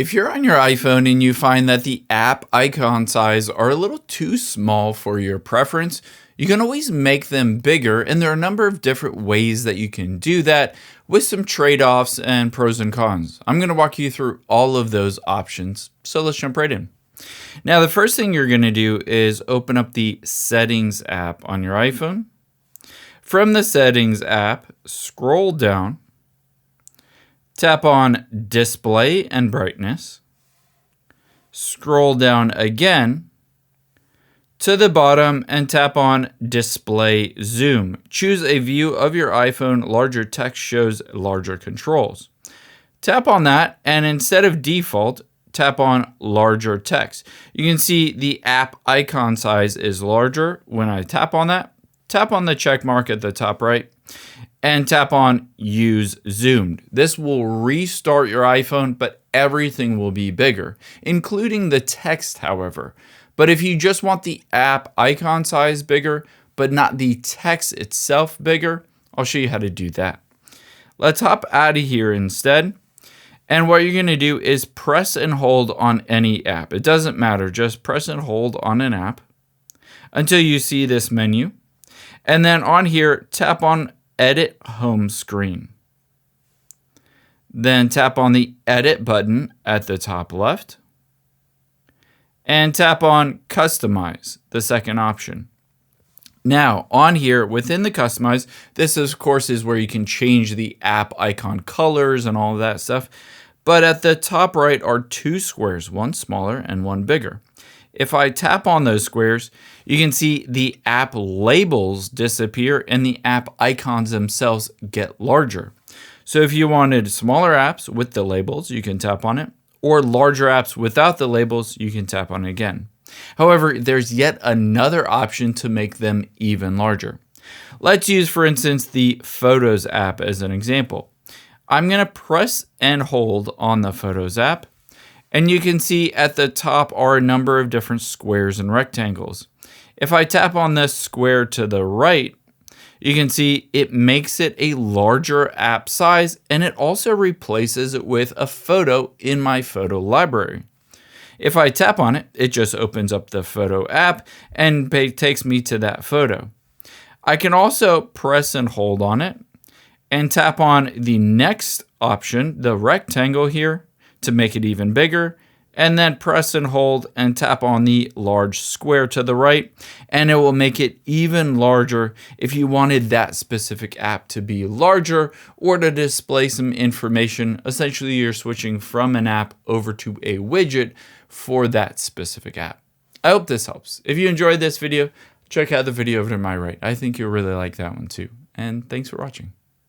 If you're on your iPhone and you find that the app icon size are a little too small for your preference, you can always make them bigger, and there are a number of different ways that you can do that with some trade-offs and pros and cons. I'm going to walk you through all of those options, so let's jump right in. Now, the first thing you're going to do is open up the Settings app on your iPhone. From the Settings app, scroll down. Tap on Display and Brightness. Scroll down again to the bottom and tap on Display Zoom. Choose a view of your iPhone. Larger text shows larger controls. Tap on that, and instead of default, tap on Larger Text. You can see the app icon size is larger. When I tap on that, tap on the check mark at the top right, and tap on Use Zoomed. This will restart your iPhone, but everything will be bigger, including the text, however. But if you just want the app icon size bigger, but not the text itself bigger, I'll show you how to do that. Let's hop out of here instead. And what you're going to do is press and hold on any app. It doesn't matter, just press and hold on an app until you see this menu. And then on here, tap on Edit Home Screen. Then tap on the Edit button at the top left. And tap on Customize, the second option. Now, on here, within the Customize, this of course is where you can change the app icon colors and all of that stuff. But at the top right are two squares, one smaller and one bigger. If I tap on those squares, you can see the app labels disappear and the app icons themselves get larger. So if you wanted smaller apps with the labels, you can tap on it, or larger apps without the labels, you can tap on it again. However, there's yet another option to make them even larger. Let's use, for instance, the Photos app as an example. I'm going to press and hold on the Photos app. And you can see at the top are a number of different squares and rectangles. If I tap on this square to the right, you can see it makes it a larger app size, and it also replaces it with a photo in my photo library. If I tap on it, it just opens up the photo app and takes me to that photo. I can also press and hold on it and tap on the next option, the rectangle here, to make it even bigger, and then press and hold and tap on the large square to the right, and it will make it even larger if you wanted that specific app to be larger or to display some information. Essentially, you're switching from an app over to a widget for that specific app. I hope this helps. If you enjoyed this video, check out the video over to my right. I think you'll really like that one too. And thanks for watching.